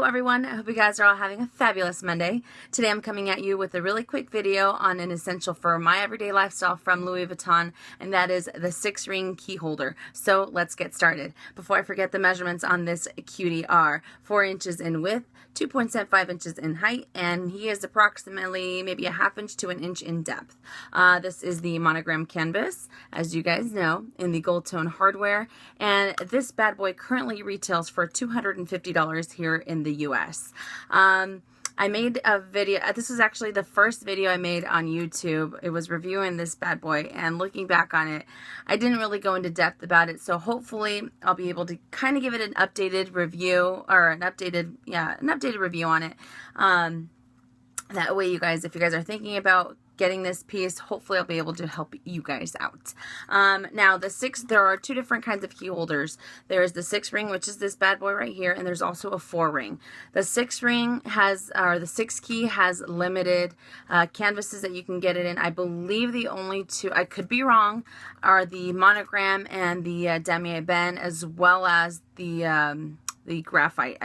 Hello everyone, I hope you guys are all having a fabulous Monday. Today I'm coming at you with a really quick video on an essential for my everyday lifestyle from Louis Vuitton, and that is the 6-ring key holder. So let's get started. Before I forget, the measurements on this cutie are 4 inches in width, 2.75 inches in height, and he is approximately maybe a ½ inch to 1 inch in depth. This is the monogram canvas, as you guys know, in the gold tone hardware, and this bad boy currently retails for $250 here in the US. I made a video, this was actually the first video I made on YouTube. It was reviewing this bad boy, and looking back on it, I didn't really go into depth about it, so hopefully I'll be able to kind of give it an updated review, or an updated review on it. That way you guys, if you guys are thinking about getting this piece, hopefully I'll be able to help you guys out. Now there are 2 different kinds of key holders. There's the 6-ring, which is this bad boy right here, and there's also a 4-ring. The 6-ring has, or the 6 key has limited canvases that you can get it in. I believe the only 2, I could be wrong, are the monogram and the damier ebene, as well as the graphite.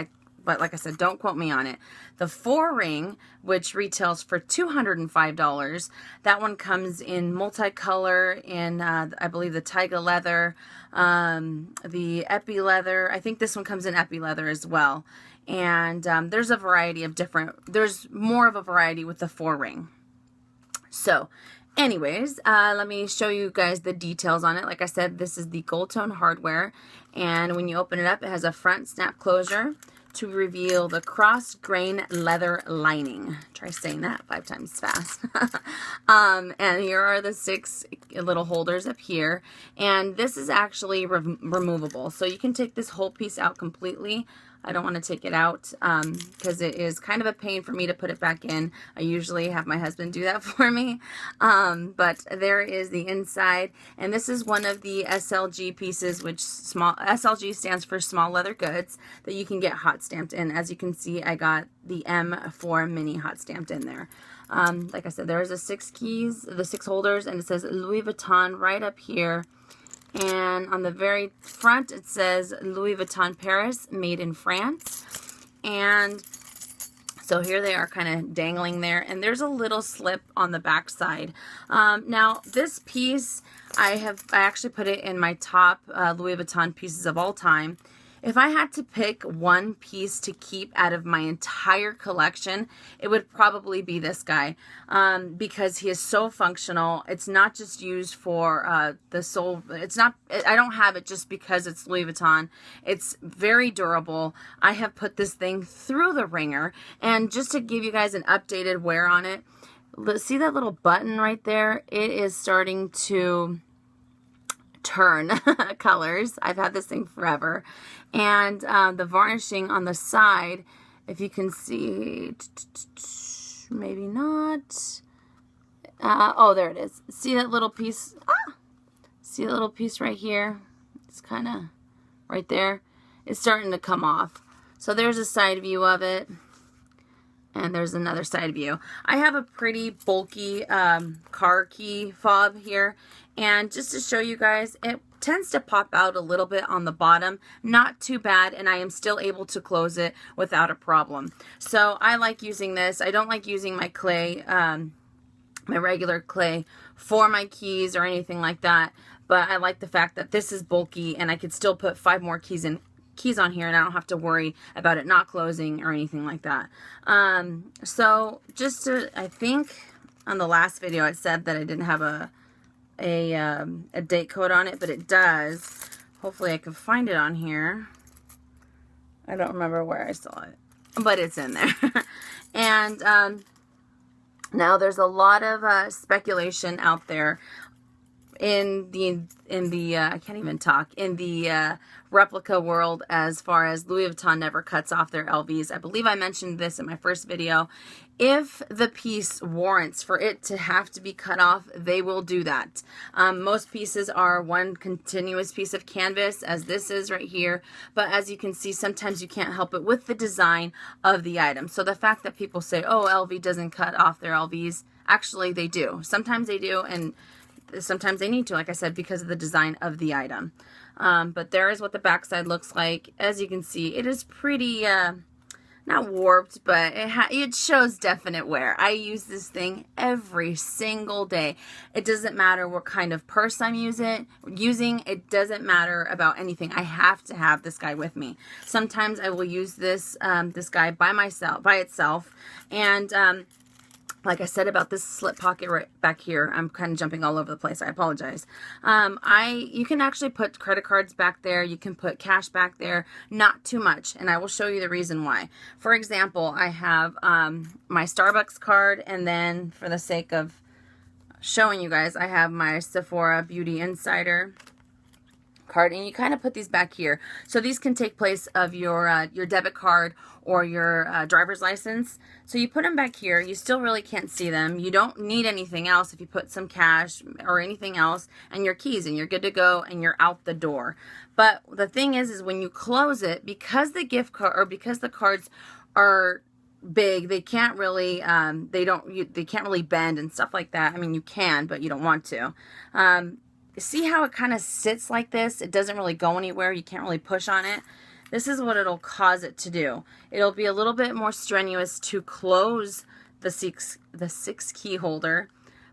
But like I said, don't quote me on it. The 4-ring, which retails for $205, that one comes in multicolor, in I believe the Taiga leather, the epi leather. I think this one comes in epi leather as well. And there's a variety of there's more of a variety with the 4-ring. So anyways, let me show you guys the details on it. Like I said, this is the gold tone hardware, and when you open it up, it has a front snap closure to reveal the cross grain leather lining. Try saying that 5 times fast. And here are the 6 little holders up here, and this is actually removable, so you can take this whole piece out completely. I don't want to take it out because it is kind of a pain for me to put it back in. I usually have my husband do that for me. But there is the inside, and this is one of the SLG pieces, which SLG stands for small leather goods, that you can get hot stamped in. As you can see, I got the M4 mini hot stamped in there. Like I said, there's the 6 keys, the 6 holders, and it says Louis Vuitton right up here. And on the very front, it says Louis Vuitton Paris, made in France. And so here they are kind of dangling there. And there's a little slip on the back side. Now, this piece, I actually put it in my top Louis Vuitton pieces of all time. If I had to pick one piece to keep out of my entire collection, it would probably be this guy, because he is so functional. It's not just used for the sole. I don't have it just because it's Louis Vuitton. It's very durable. I have put this thing through the ringer, and just to give you guys an updated wear on it, see that little button right there? It is starting to turn colors. I've had this thing forever. And the varnishing on the side, if you can see, maybe not. Oh, there it is. See that little piece? See that little piece right here? It's kind of right there. It's starting to come off. So there's a side view of it. And there's another side view. I have a pretty bulky car key fob here. And just to show you guys, it tends to pop out a little bit on the bottom. Not too bad, and I am still able to close it without a problem. So I like using this. I don't like using my clay, my regular clay, for my keys or anything like that. But I like the fact that this is bulky, and I could still put 5 more keys on here, and I don't have to worry about it not closing or anything like that. So just to, I think on the last video I said that I didn't have a date code on it, but it does. Hopefully I can find it on here. I don't remember where I saw it, but it's in there. And now there's a lot of speculation out there in the I can't even talk, in the replica world, as far as Louis Vuitton never cuts off their LVs. I believe I mentioned this in my first video. If the piece warrants for it to have to be cut off, they will do that. Most pieces are one continuous piece of canvas, as this is right here. But as you can see, sometimes you can't help it with the design of the item. So the fact that people say, oh, LV doesn't cut off their LVs, actually they do. Sometimes they do, and sometimes they need to, like I said, because of the design of the item. But there is what the backside looks like. As you can see, it is pretty not warped, but it shows definite wear. I use this thing every single day. It doesn't matter what kind of purse I'm using. It doesn't matter about anything. I have to have this guy with me. Sometimes I will use this this guy by itself, and like I said about this slip pocket right back here, I'm kind of jumping all over the place. I apologize. You can actually put credit cards back there. You can put cash back there, not too much. And I will show you the reason why. For example, I have my Starbucks card, and then for the sake of showing you guys, I have my Sephora Beauty Insider card, and you kind of put these back here. So these can take place of your debit card or your driver's license. So you put them back here. You still really can't see them. You don't need anything else if you put some cash or anything else and your keys, and you're good to go and you're out the door. But the thing is when you close it, because the gift card or because the cards are big, they can't really they can't really bend and stuff like that. I mean, you can, but you don't want to. See how it kind of sits like this? It doesn't really go anywhere. You can't really push on it. This is what it'll cause it to do. It'll be a little bit more strenuous to close the six key holder,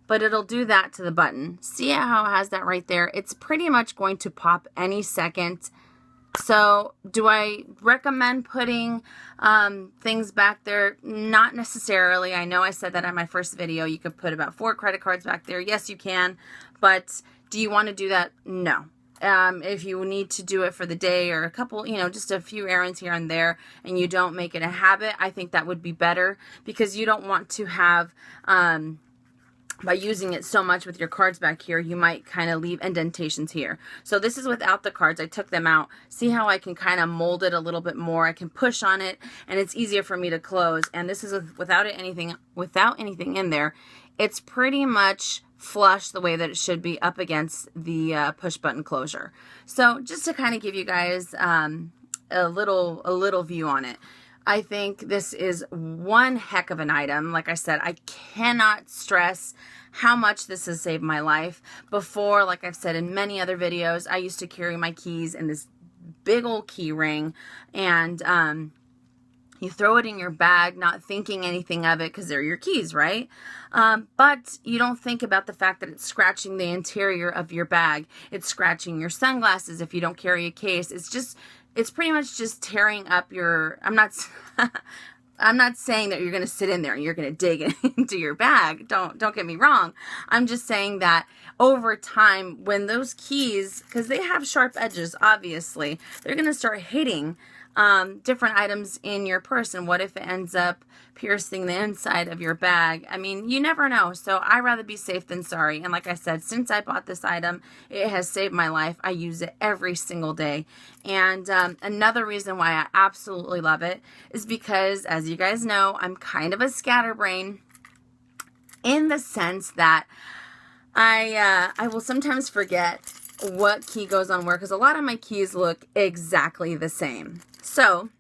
but it'll do that to the button. See how it has that right there? It's pretty much going to pop any second. So do I recommend putting things back there? Not necessarily. I know I said that in my first video. You could put about 4 credit cards back there. Yes, you can. But do you want to do that? No. If you need to do it for the day or a couple, just a few errands here and there, and you don't make it a habit, I think that would be better, because you don't want to have, by using it so much with your cards back here, you might kind of leave indentations here. So this is without the cards. I took them out. See how I can kind of mold it a little bit more. I can push on it, and it's easier for me to close. And this is without anything in there. It's pretty much flush the way that it should be up against the push button closure. So just to kind of give you guys a little view on it. I think this is one heck of an item. Like I said, I cannot stress how much this has saved my life. Before, like I've said in many other videos, I used to carry my keys in this big old key ring, and you throw it in your bag, not thinking anything of it because they're your keys, right? But you don't think about the fact that it's scratching the interior of your bag. It's scratching your sunglasses if you don't carry a case. It's pretty much just tearing up your, I'm not saying that you're going to sit in there and you're going to dig into your bag. Don't get me wrong. I'm just saying that over time, when those keys, because they have sharp edges, obviously, they're going to start hitting different items in your purse. And what if it ends up piercing the inside of your bag? I mean, you never know. So I'd rather be safe than sorry. And like I said, since I bought this item, it has saved my life. I use it every single day. And another reason why I absolutely love it is because, as you guys know, I'm kind of a scatterbrain, in the sense that I will sometimes forget what key goes on where, because a lot of my keys look exactly the same. So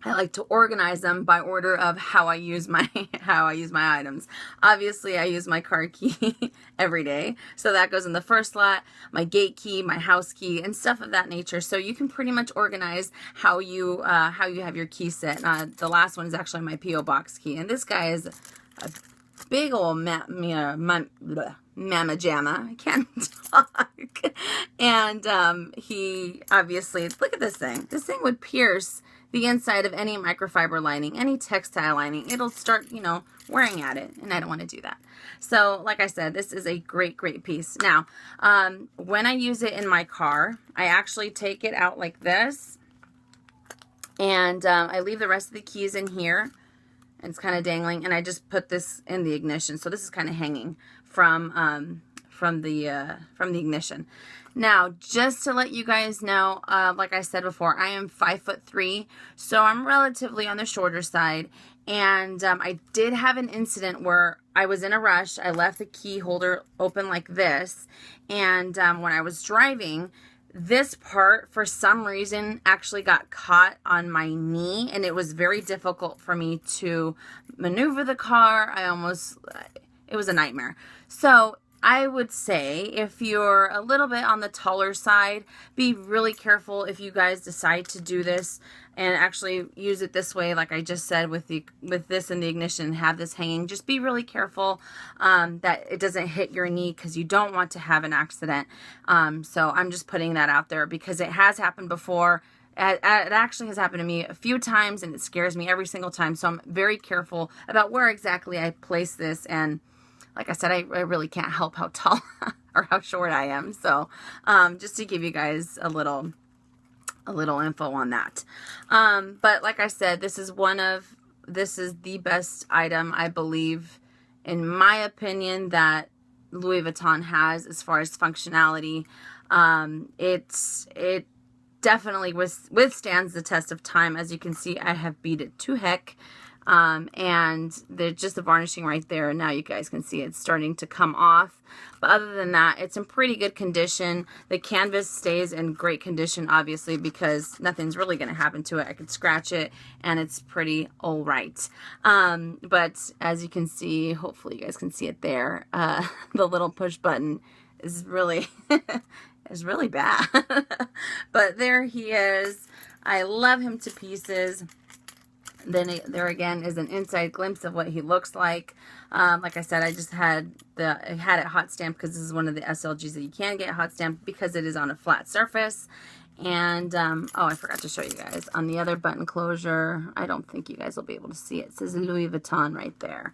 I like to organize them by order of how I use my items. Obviously, I use my car key every day, so that goes in the first slot. My gate key, my house key, and stuff of that nature. So you can pretty much organize how you have your key set. The last one is actually my P.O. box key, and this guy is a big old mamma jamma. I can't talk. And he obviously, look at this thing. This thing would pierce the inside of any microfiber lining, any textile lining. It'll start, wearing at it, and I don't want to do that. So, like I said, this is a great, great piece. Now, when I use it in my car, I actually take it out like this, and I leave the rest of the keys in here. And it's kind of dangling, and I just put this in the ignition. So this is kind of hanging from the ignition. Now, just to let you guys know, like I said before, I am 5'3", so I'm relatively on the shorter side. And I did have an incident where I was in a rush. I left the key holder open like this, and when I was driving, this part, for some reason, actually got caught on my knee, and it was very difficult for me to maneuver the car. It was a nightmare. So I would say, if you're a little bit on the taller side, be really careful if you guys decide to do this. and actually use it this way, like I just said, with this in the ignition, have this hanging. Just be really careful that it doesn't hit your knee, because you don't want to have an accident. So I'm just putting that out there because it has happened before. It actually has happened to me a few times, and it scares me every single time. So I'm very careful about where exactly I place this. And like I said, I really can't help how tall or how short I am. So just to give you guys a little info on that. But like I said, this is the best item, I believe, in my opinion, that Louis Vuitton has as far as functionality. It definitely withstands the test of time. As you can see, I have beat it to heck. And just the varnishing right there. Now you guys can see it's starting to come off. But other than that, it's in pretty good condition. The canvas stays in great condition, obviously, because nothing's really going to happen to it. I could scratch it, and it's pretty all right. But as you can see, hopefully you guys can see it there, the little push button is really is really bad. But there he is. I love him to pieces. Then there again is an inside glimpse of what he looks like. Like I said, I just had it hot stamped, because this is one of the SLGs that you can get hot stamped because it is on a flat surface. And oh, I forgot to show you guys on the other button closure. I don't think you guys will be able to see it. It says Louis Vuitton right there.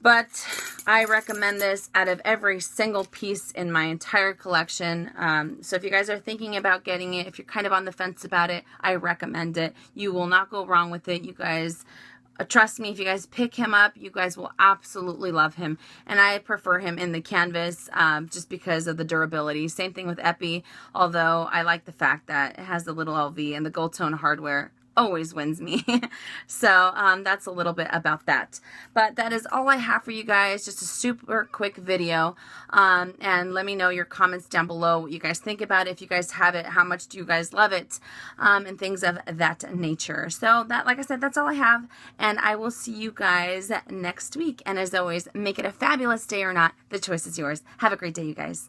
But I recommend this out of every single piece in my entire collection. So if you guys are thinking about getting it, if you're kind of on the fence about it, I recommend it. You will not go wrong with it. You guys, trust me, if you guys pick him up, you guys will absolutely love him. And I prefer him in the canvas just because of the durability. Same thing with Epi, although I like the fact that it has the little LV, and the gold tone hardware always wins me. So that's a little bit about that. But that is all I have for you guys. Just a super quick video. And let me know your comments down below, what you guys think about it. If you guys have it, how much do you guys love it, and things of that nature. So that, like I said, that's all I have, and I will see you guys next week. And as always, make it a fabulous day or not. The choice is yours. Have a great day, you guys.